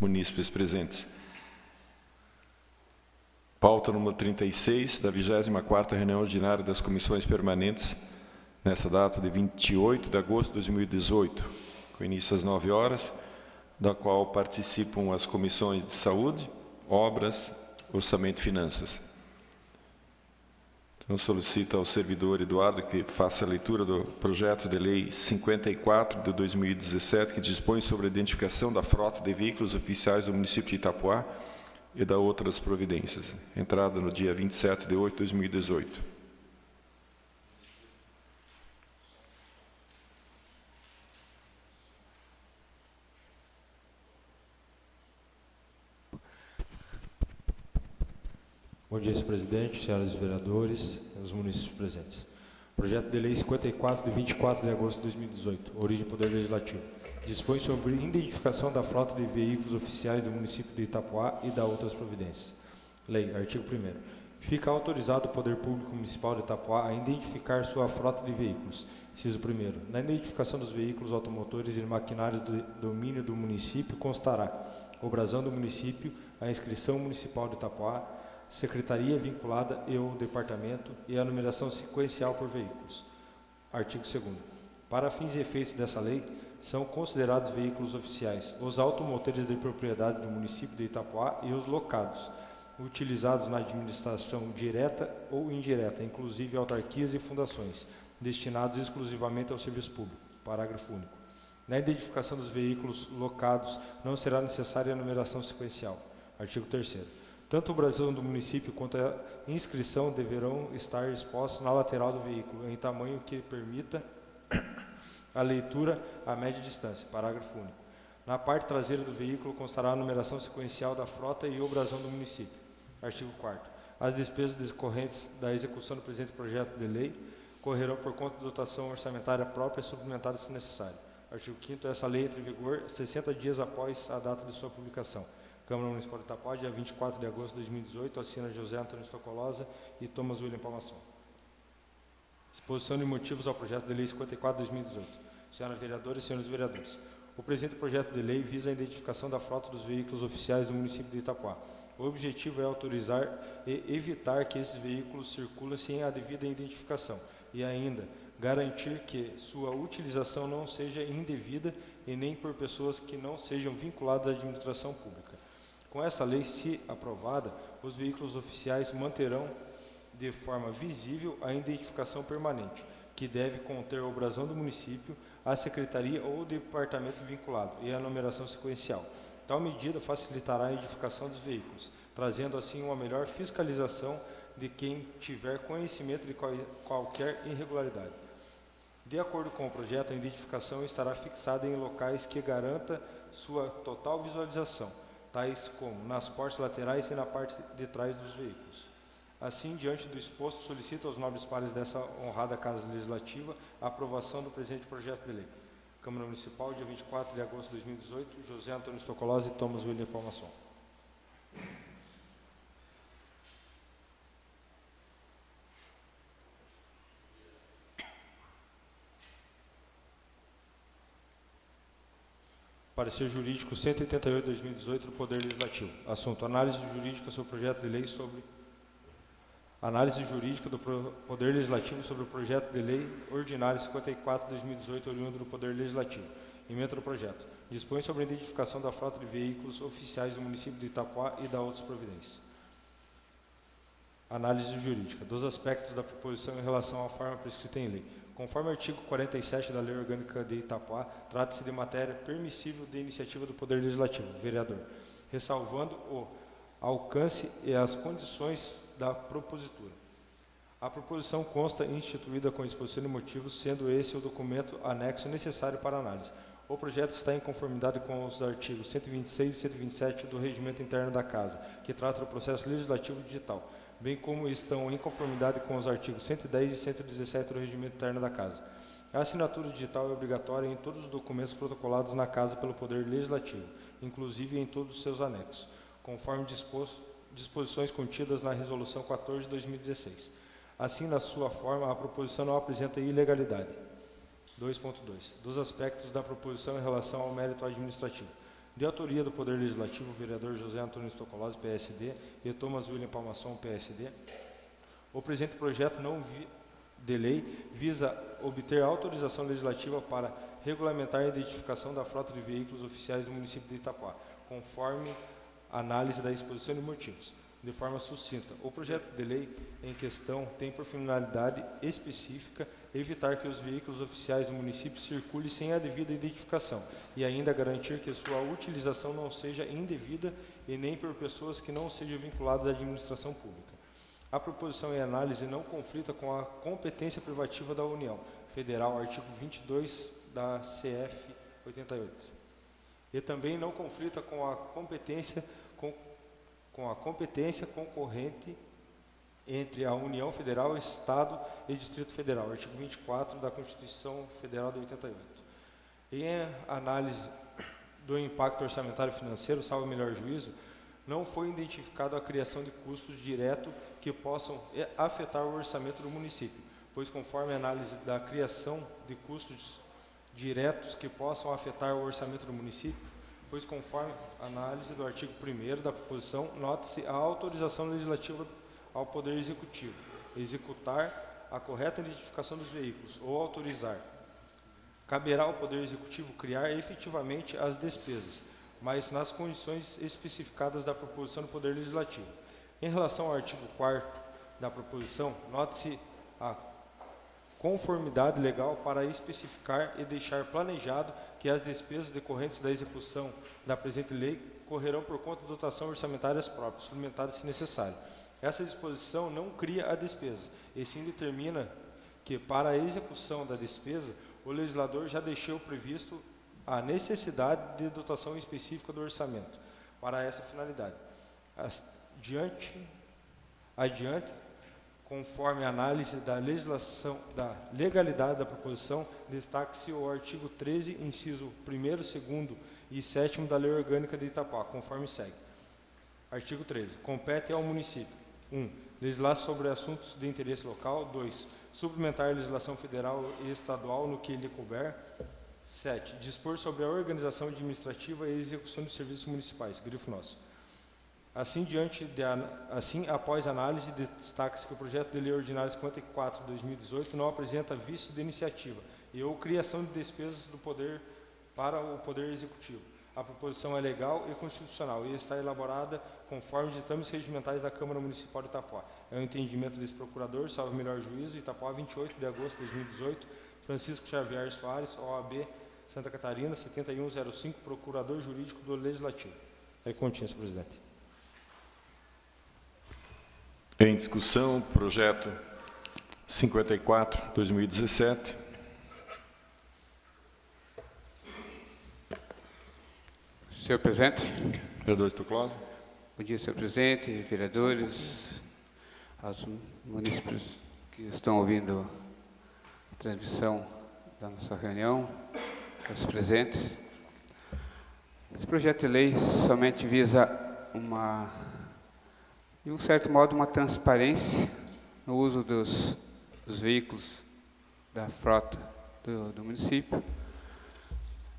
munícipes presentes. Pauta número 36, da 24ª reunião ordinária das comissões permanentes, nessa data de 28 de agosto de 2018, com início às 9 horas, da qual participam as comissões de Saúde, Obras, Orçamento e Finanças. Então, solicito ao servidor Eduardo que faça a leitura do projeto de lei 54 de 2017, que dispõe sobre a identificação da frota de veículos oficiais do município de Itapoá e da outras providências. Entrada no dia 27 de 8 de 2018. Bom dia, senhor presidente, senhoras e vereadores, os munícipes presentes. Projeto de lei 54, de 24 de agosto de 2018, origem do Poder Legislativo. Dispõe sobre identificação da frota de veículos oficiais do município de Itapoá e da outras providências. Lei, artigo 1º. Fica autorizado o Poder Público Municipal de Itapoá a identificar sua frota de veículos. Inciso 1º. Na identificação dos veículos automotores e maquinários do domínio do município constará o brasão do município, a inscrição municipal de Itapoá, secretaria vinculada e o departamento e a numeração sequencial por veículos. Artigo 2º. Para fins e efeitos dessa lei, são considerados veículos oficiais os automotores de propriedade do município de Itapoá e os locados, utilizados na administração direta ou indireta, inclusive autarquias e fundações, destinados exclusivamente ao serviço público. Parágrafo único. Na identificação dos veículos locados, não será necessária a numeração sequencial. Artigo 3º. Tanto o brasão do município quanto a inscrição deverão estar expostos na lateral do veículo, em tamanho que permita a leitura a média distância. Parágrafo único. Na parte traseira do veículo constará a numeração sequencial da frota e o brasão do município. Artigo 4º. As despesas decorrentes da execução do presente projeto de lei correrão por conta de dotação orçamentária própria e suplementar se necessário. Artigo 5º. Essa lei entra em vigor 60 dias após a data de sua publicação. Câmara Municipal de Itapoá, dia 24 de agosto de 2018, assina José Antônio Stocolosa e Thomas William Palmação. Exposição de motivos ao projeto de lei 54 de 2018. Senhoras vereadoras e senhores vereadores, o presente projeto de lei visa a identificação da frota dos veículos oficiais do município de Itapoá. O objetivo é autorizar e evitar que esses veículos circulem sem a devida identificação e ainda garantir que sua utilização não seja indevida e nem por pessoas que não sejam vinculadas à administração pública. Com esta lei, se aprovada, os veículos oficiais manterão de forma visível a identificação permanente, que deve conter o brasão do município, a secretaria ou o departamento vinculado e a numeração sequencial. Tal medida facilitará a identificação dos veículos, trazendo assim uma melhor fiscalização de quem tiver conhecimento de qualquer irregularidade. De acordo com o projeto, a identificação estará fixada em locais que garanta sua total visualização, tais como nas portas laterais e na parte de trás dos veículos. Assim, diante do exposto, solicito aos nobres pares dessa honrada Casa Legislativa a aprovação do presente projeto de lei. Câmara Municipal, dia 24 de agosto de 2018, José Antônio Stocolosa e Thomas William Palmação. Parecer jurídico 188 de 2018 do Poder Legislativo. Assunto: análise jurídica sobre o projeto de lei sobre análise jurídica do Poder Legislativo sobre o projeto de lei ordinário 54 de 2018 oriundo do Poder Legislativo. Ementa do projeto. Dispõe sobre a identificação da frota de veículos oficiais do município de Itapoá e da outras providências. Análise jurídica dos aspectos da proposição em relação à forma prescrita em lei. Conforme o artigo 47 da Lei Orgânica de Itapoá, trata-se de matéria permissível de iniciativa do Poder Legislativo, vereador, ressalvando o alcance e as condições da propositura. A proposição consta instituída com exposição de motivos, sendo esse o documento anexo necessário para análise. O projeto está em conformidade com os artigos 126 e 127 do Regimento Interno da Casa, que trata do processo legislativo digital, bem como estão em conformidade com os artigos 110 e 117 do Regimento Interno da Casa. A assinatura digital é obrigatória em todos os documentos protocolados na Casa pelo Poder Legislativo, inclusive em todos os seus anexos, conforme disposições contidas na Resolução 14 de 2016. Assim, na sua forma, a proposição não apresenta ilegalidade. 2.2. Dos aspectos da proposição em relação ao mérito administrativo. de autoria do Poder Legislativo, o vereador José Antônio Stocolozzi, PSD, e Thomas William Palmasson, PSD. O presente projeto de lei visa obter autorização legislativa para regulamentar a identificação da frota de veículos oficiais do município de Itapoá, conforme análise da exposição de motivos. De forma sucinta, o projeto de lei em questão tem por finalidade específica evitar que os veículos oficiais do município circulem sem a devida identificação e ainda garantir que sua utilização não seja indevida e nem por pessoas que não sejam vinculadas à administração pública. A proposição em análise não conflita com a competência privativa da União Federal, artigo 22 da CF 88. E também não conflita com a competência concorrente entre a União Federal, Estado e Distrito Federal, artigo 24 da Constituição Federal de 88. Em análise do impacto orçamentário e financeiro, salvo melhor juízo, não foi identificado a criação de custos diretos que possam afetar o orçamento do município, pois conforme a análise da criação de custos diretos que possam afetar o orçamento do município, pois conforme a análise do artigo 1º da proposição, nota-se a autorização legislativa ao Poder Executivo, executar a correta identificação dos veículos ou autorizar. Caberá ao Poder Executivo criar efetivamente as despesas, mas nas condições especificadas da proposição do Poder Legislativo. Em relação ao artigo 4º da proposição, note-se a conformidade legal para especificar e deixar planejado que as despesas decorrentes da execução da presente lei correrão por conta de dotação orçamentárias próprias, suplementadas se necessário. Essa disposição não cria a despesa, e sim determina que, para a execução da despesa, o legislador já deixou previsto a necessidade de dotação específica do orçamento para essa finalidade. Adiante, conforme a análise da legislação, da legalidade da proposição, destaque-se o artigo 13, inciso 1º, 2º e 7º da Lei Orgânica de Itapoá, conforme segue. Artigo 13. Compete ao município: 1. Legislar sobre assuntos de interesse local. 2. Suplementar a legislação federal e estadual no que lhe couber. 7. Dispor sobre a organização administrativa e execução dos serviços municipais. Grifo nosso. Assim, após análise, destaca-se que o projeto de lei ordinária 54 de 2018 não apresenta vício de iniciativa e ou criação de despesas do poder para o Poder Executivo. A proposição é legal e constitucional e está elaborada conforme os ditames regimentais da Câmara Municipal de Itapoá. É o entendimento desse procurador, salvo melhor juízo, Itapoá, 28 de agosto de 2018, Francisco Xavier Soares, OAB, Santa Catarina, 7105, Procurador Jurídico do Legislativo. É continha, senhor presidente. Em discussão, projeto 54, 2017. Senhor presidente. Vereador Stocolozzi. Bom dia, senhor presidente, vereadores, aos munícipes que estão ouvindo a transmissão da nossa reunião, aos presentes. Esse projeto de lei somente visa de um certo modo, uma transparência no uso dos veículos da frota do município,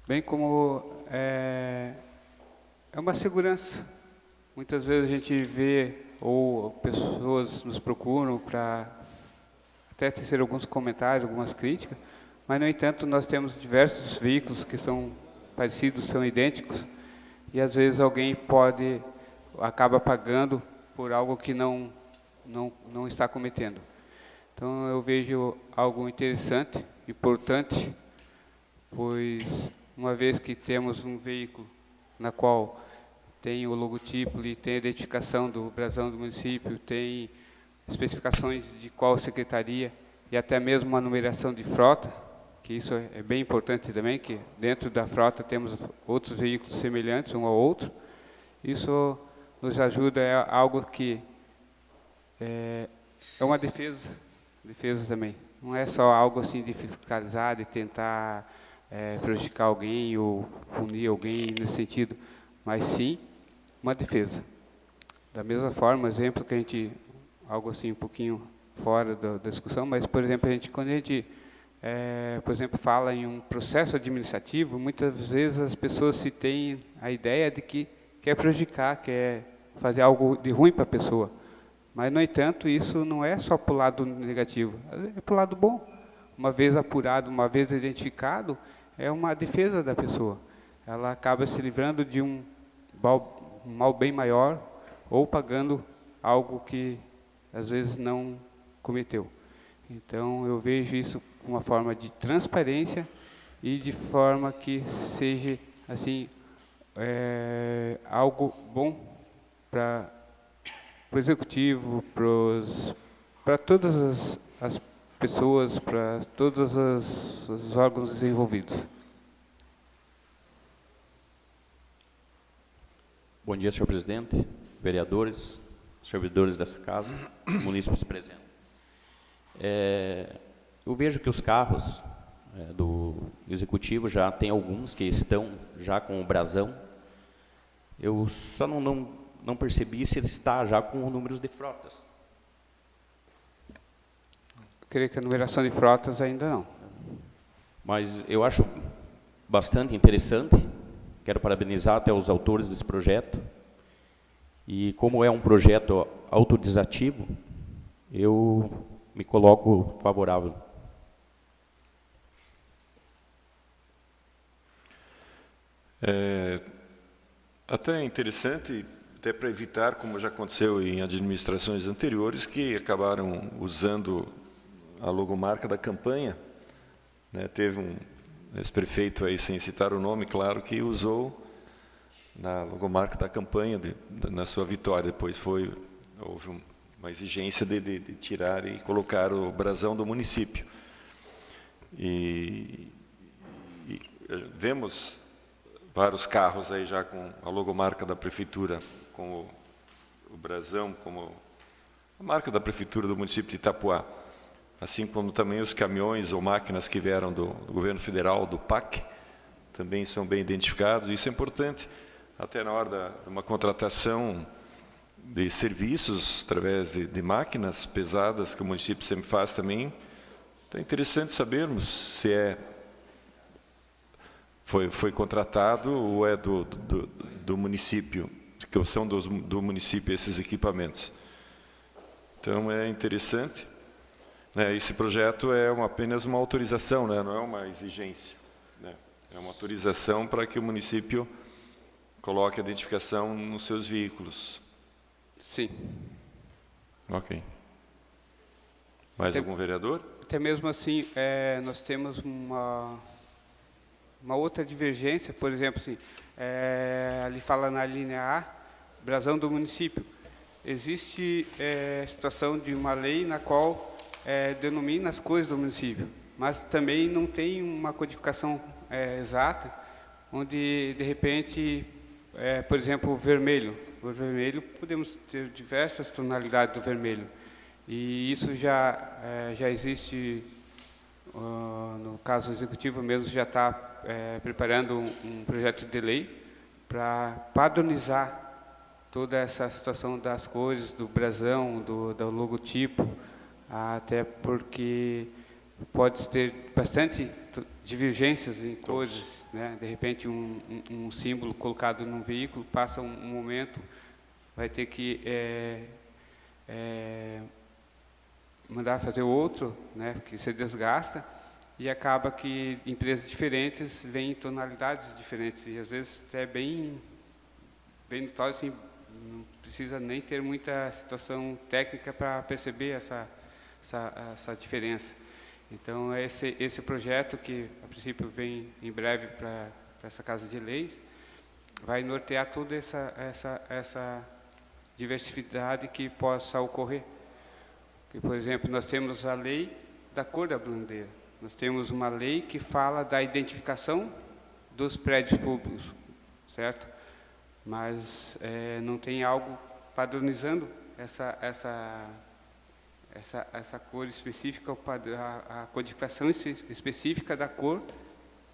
bem como é uma segurança. Muitas vezes a gente vê, ou pessoas nos procuram para até tecer alguns comentários, algumas críticas, mas, no entanto, nós temos diversos veículos que são parecidos, são idênticos, e às vezes alguém acaba pagando por algo que não está cometendo. Então, eu vejo algo interessante, importante, pois, uma vez que temos um veículo na qual tem o logotipo e tem a identificação do brasão do município, tem especificações de qual secretaria e até mesmo uma numeração de frota, que isso é bem importante também, que dentro da frota temos outros veículos semelhantes um ao outro. Isso nos ajuda, é algo que é uma defesa também. Não é só algo assim de fiscalizar, de tentar prejudicar alguém ou punir alguém nesse sentido, mas sim uma defesa. Da mesma forma, exemplo que algo assim um pouquinho fora da discussão, mas, por exemplo, quando a gente por exemplo, fala em um processo administrativo, muitas vezes as pessoas se têm a ideia de que quer prejudicar, quer fazer algo de ruim para a pessoa. Mas, no entanto, isso não é só para o lado negativo, é para o lado bom. Uma vez apurado, uma vez identificado, é uma defesa da pessoa. Ela acaba se livrando de um mal bem maior ou pagando algo que, às vezes, não cometeu. Então, eu vejo isso como uma forma de transparência e de forma que seja assim, algo bom para o executivo, para todas as pessoas, para todos os órgãos envolvidos. Bom dia, senhor presidente, vereadores, servidores dessa casa, munícipes presentes. Eu vejo que os carros do executivo já tem alguns que estão já com o brasão. Eu só não percebi se ele está já com números de frotas. Eu creio que a numeração de frotas ainda não. Mas eu acho bastante interessante. Quero parabenizar até os autores desse projeto. E como é um projeto autodesativo, eu me coloco favorável. Até interessante, até para evitar, como já aconteceu em administrações anteriores, que acabaram usando a logomarca da campanha, né? Teve um ex-prefeito aí, sem citar o nome, claro, que usou na logomarca da campanha na sua vitória. Depois houve uma exigência de tirar e colocar o brasão do município. E vemos vários carros aí já com a logomarca da prefeitura, com o brasão, como a marca da prefeitura do município de Itapuá, assim como também os caminhões ou máquinas que vieram do governo federal, do PAC, também são bem identificados. Isso é importante, até na hora de uma contratação de serviços através de máquinas pesadas, que o município sempre faz também. Então é interessante sabermos se foi contratado ou é do município, que são do município esses equipamentos. Então é interessante. Né? Esse projeto é apenas uma autorização, né? Não é uma exigência. Né? É uma autorização para que o município coloque a identificação nos seus veículos. Sim. Ok. Mais algum vereador? Até mesmo assim, nós temos uma outra divergência, por exemplo, assim, ali fala na linha A, brasão do município. Existe situação de uma lei na qual denomina as cores do município, mas também não tem uma codificação exata, onde, de repente, por exemplo, o vermelho. O vermelho, podemos ter diversas tonalidades do vermelho. E isso já existe, no caso executivo mesmo, já está preparando um projeto de lei para padronizar toda essa situação das cores, do brasão, do logotipo, até porque pode ter bastante divergências em cores, né? De repente um símbolo colocado num veículo, passa um momento, vai ter que mandar fazer outro, né? Que se desgasta, e acaba que empresas diferentes vêm em tonalidades diferentes, e às vezes é bem notório, assim, não precisa nem ter muita situação técnica para perceber essa diferença. Então, esse projeto, que a princípio vem em breve para essa Casa de Leis, vai nortear toda essa diversidade que possa ocorrer. Que, por exemplo, nós temos a lei da cor da bandeira, nós temos uma lei que fala da identificação dos prédios públicos, certo? Mas não tem algo padronizando essa cor específica, a codificação específica da cor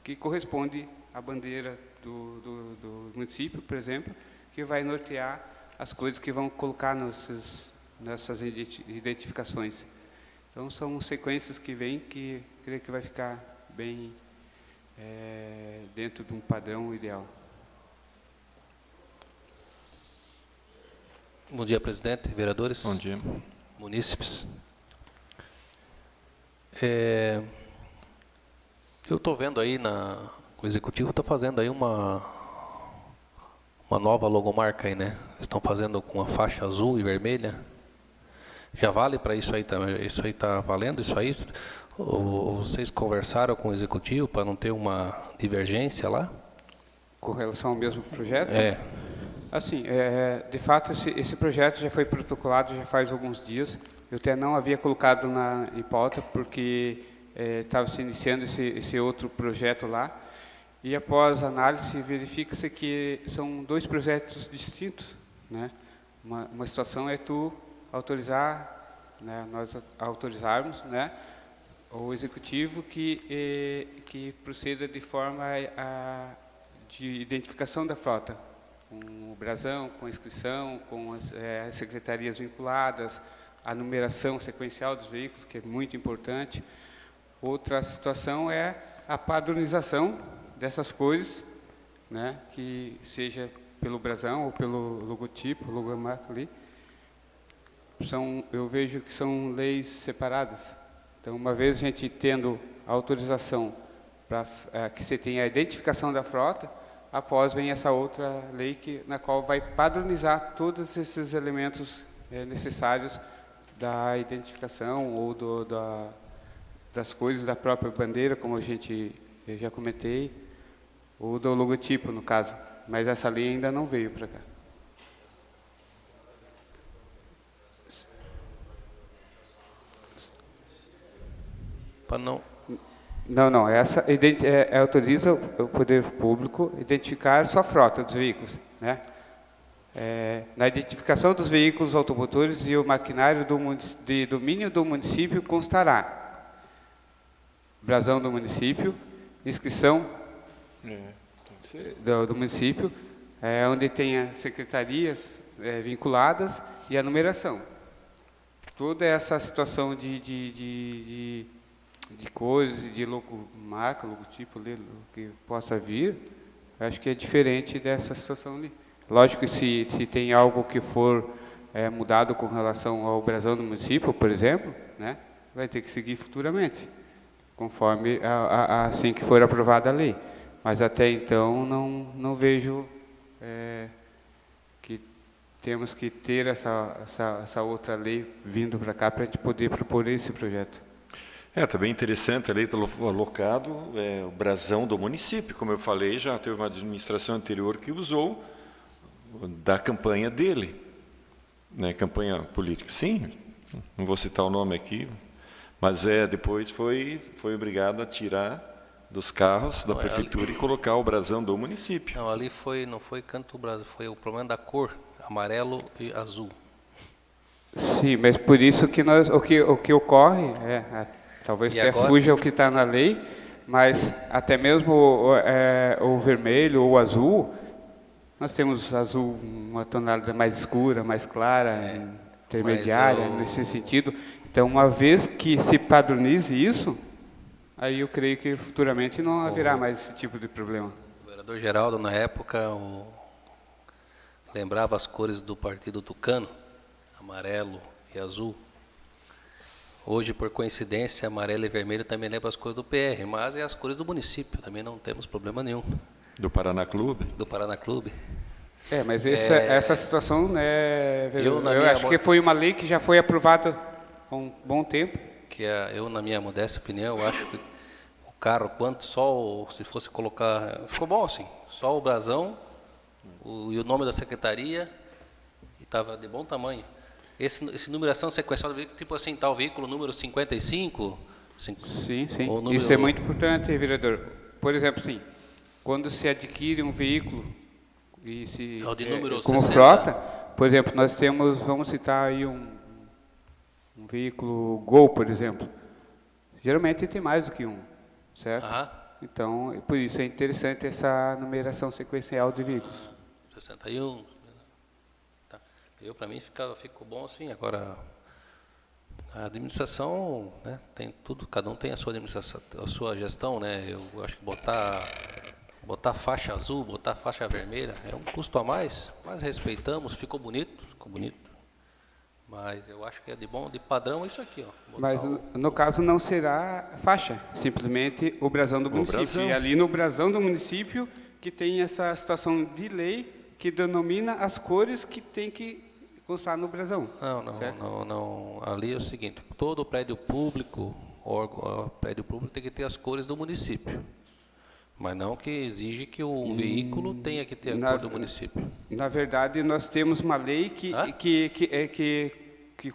que corresponde à bandeira do município, por exemplo, que vai nortear as cores que vão colocar nessas identificações. Então, são sequências que vêm que creio que vai ficar bem dentro de um padrão ideal. Bom dia, presidente, vereadores, Bom dia. munícipes. Eu estou vendo aí, o Executivo está fazendo aí uma nova logomarca aí, né? Estão fazendo com a faixa azul e vermelha. Já vale para isso aí também? Isso aí está valendo, isso aí? Ou vocês conversaram com o Executivo para não ter uma divergência lá? Com relação ao mesmo projeto? É. Assim, de fato, esse projeto já foi protocolado já faz alguns dias. Eu até não havia colocado em pauta, porque estava se iniciando esse outro projeto lá. E após análise, verifica-se que são dois projetos distintos, né? Uma situação é tu autorizar, né, nós autorizarmos, né, o Executivo que proceda de forma de identificação da frota, com o brasão, com a inscrição, com as secretarias vinculadas, a numeração sequencial dos veículos, que é muito importante. Outra situação é a padronização dessas cores, né, que seja pelo brasão ou pelo logotipo, logomarca ali. Eu vejo que são leis separadas. Então, uma vez a gente tendo a autorização para que você tenha a identificação da frota, após vem essa outra lei na qual vai padronizar todos esses elementos necessários da identificação ou das cores da própria bandeira, como eu já comentei, ou do logotipo, no caso. Mas essa lei ainda não veio para cá. Para não... Não. Essa autoriza o poder público identificar sua frota dos veículos, né? Na identificação dos veículos automotores e o maquinário de domínio do município constará brasão do município, inscrição do município, onde tenha secretarias vinculadas e a numeração. Toda essa situação de cores e de logomarca, logotipo que possa vir, acho que é diferente dessa situação ali. Lógico que se tem algo que for mudado com relação ao brasão do município, por exemplo, né, vai ter que seguir futuramente, conforme assim que for aprovada a lei. Mas até então não vejo que temos que ter essa outra lei vindo para cá para a gente poder propor esse projeto. Também interessante, a lei está alocado o brasão do município, como eu falei, já teve uma administração anterior que usou da campanha dele, né, campanha política. Sim, não vou citar o nome aqui, mas depois foi obrigado a tirar dos carros da prefeitura e colocar o brasão do município. Não, ali não foi canto brasão, foi o problema da cor, amarelo e azul. Sim, mas por isso que o que ocorre talvez até fuja o que está na lei, mas até mesmo o vermelho ou o azul, nós temos azul, uma tonalidade mais escura, mais clara, intermediária, nesse sentido. Então, uma vez que se padronize isso, aí eu creio que futuramente não haverá mais esse tipo de problema. O vereador Geraldo, na época, lembrava as cores do partido tucano, amarelo e azul. Hoje, por coincidência, amarelo e vermelho também lembra as cores do PR, mas é as cores do município, também não temos problema nenhum. Do Paraná Clube? Do Paraná Clube. Mas essa situação, né, eu acho que foi uma lei que já foi aprovada há um bom tempo. Eu, na minha modesta opinião, eu acho que o carro, se fosse colocar... Ficou bom assim, só o brasão e o nome da secretaria, e estava de bom tamanho. Esse numeração sequencial do veículo, tipo assim, tal veículo número 55? Sim. Isso é muito importante, vereador. Por exemplo, sim, quando se adquire um veículo e se de número como 60. frota, por exemplo, nós temos, vamos citar aí um veículo Gol, por exemplo. Geralmente tem mais do que um, certo? Então, por isso é interessante essa numeração sequencial de veículos. 61. Para mim ficou bom assim. Agora A administração, né, tem tudo, cada um tem a sua administração, a sua gestão, né? Eu acho que botar faixa azul, botar faixa vermelha é um custo a mais, mas respeitamos, ficou bonito. Mas eu acho que é de padrão isso aqui, ó. Mas no caso não será faixa, simplesmente o brasão do município. brasão. E ali no brasão do município que tem essa situação de lei que denomina as cores que tem que constar no brasão. Não. Ali é o seguinte, todo prédio público, prédio público tem que ter as cores do município. Mas não que exige que o veículo tenha que ter a cor do município. Na verdade, nós temos uma lei que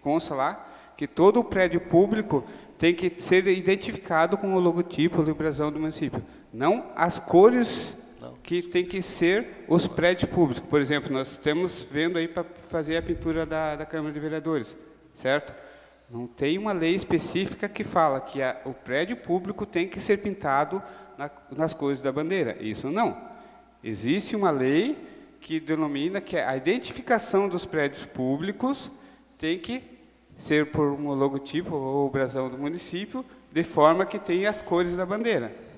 consta lá que todo o prédio público tem que ser identificado com o logotipo do brasão do município. Não as cores que tem que ser os prédios públicos. Por exemplo, nós estamos vendo aí para fazer a pintura da Câmara de Vereadores, certo? Não tem uma lei específica que fala que o prédio público tem que ser pintado nas cores da bandeira. Isso não. Existe uma lei que denomina que a identificação dos prédios públicos tem que ser por um logotipo ou brasão do município, de forma que tenha as cores da bandeira.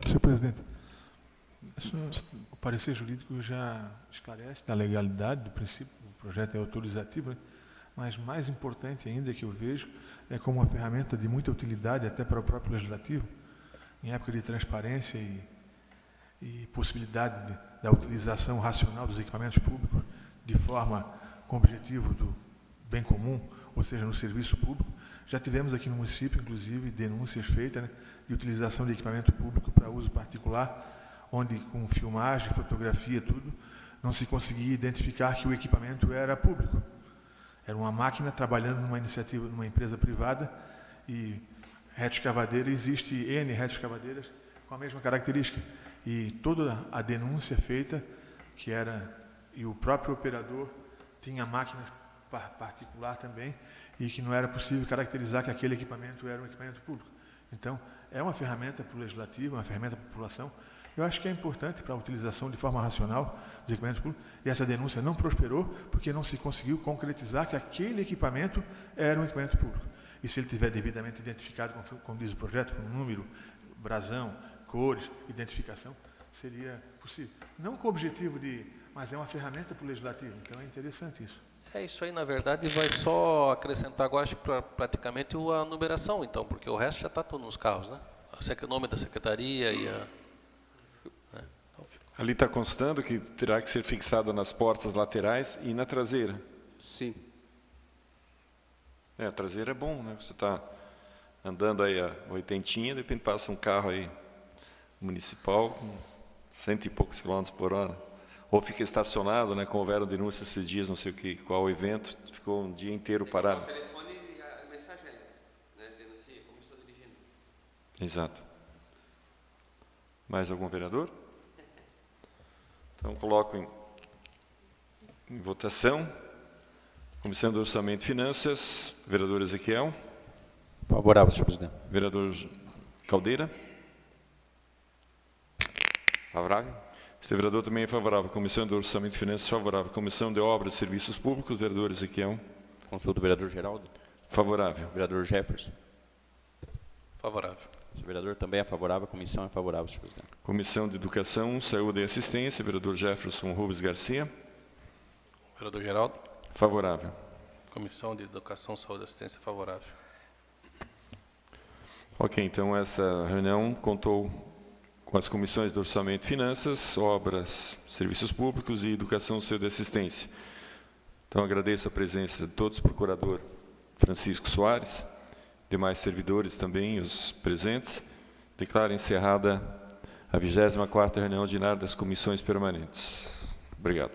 Senhor presidente, o parecer jurídico já esclarece da legalidade do princípio, o projeto é autorizativo, né? Mas mais importante ainda que eu vejo é como uma ferramenta de muita utilidade até para o próprio legislativo, em época de transparência e possibilidade da utilização racional dos equipamentos públicos de forma com o objetivo do bem comum, ou seja, no serviço público. Já tivemos aqui no município, inclusive, denúncias feitas, né, de utilização de equipamento público para uso particular, onde com filmagem, fotografia, tudo, não se conseguia identificar que o equipamento era público. Era uma máquina trabalhando numa iniciativa, numa empresa privada, e retroescavadeira, existe N retroescavadeiras com a mesma característica. E toda a denúncia feita, e o próprio operador tinha máquina particular também, e que não era possível caracterizar que aquele equipamento era um equipamento público. Então, é uma ferramenta para o legislativo, uma ferramenta para a população. Eu acho que é importante para a utilização de forma racional dos equipamentos públicos, e essa denúncia não prosperou porque não se conseguiu concretizar que aquele equipamento era um equipamento público. E se ele tiver devidamente identificado, como diz o projeto, com número, brasão, cores, identificação, seria possível. Não com o objetivo mas é uma ferramenta para o legislativo, então é interessante isso. Isso aí, na verdade, vai só acrescentar agora, acho que praticamente a numeração, então, porque o resto já está tudo nos carros, né? O nome da secretaria e a... Ali está constando que terá que ser fixado nas portas laterais e na traseira. Sim. A traseira é bom, né? Você está andando aí a 80, de repente passa um carro aí municipal com 100 e poucos quilômetros por hora. Ou fica estacionado, né? Como houveram denúncias esses dias, não sei qual evento, ficou um dia inteiro parado. O telefone e a mensagem, né? Denuncia como estou dirigindo. Exato. Mais algum vereador? Então, coloco em votação. Comissão do Orçamento e Finanças, vereador Ezequiel. Favorável, senhor presidente. Vereador Caldeira. Favorável. Este vereador também é favorável. Comissão do Orçamento e Finanças, favorável. Comissão de Obras e Serviços Públicos, vereador Ezequiel. Consulta o vereador Geraldo. Favorável. Vereador Jefferson. Favorável. O vereador também é favorável, a comissão é favorável, senhor presidente. Comissão de Educação, Saúde e Assistência, vereador Jefferson Rubens Garcia. Vereador Geraldo. Favorável. Comissão de Educação, Saúde e Assistência, favorável. Ok, então essa reunião contou com as comissões de Orçamento e Finanças, Obras, Serviços Públicos e Educação, Saúde e Assistência. Então agradeço a presença de todos, procurador Francisco Soares, demais servidores também, os presentes. Declaro encerrada a 24ª reunião ordinária das comissões permanentes. Obrigado.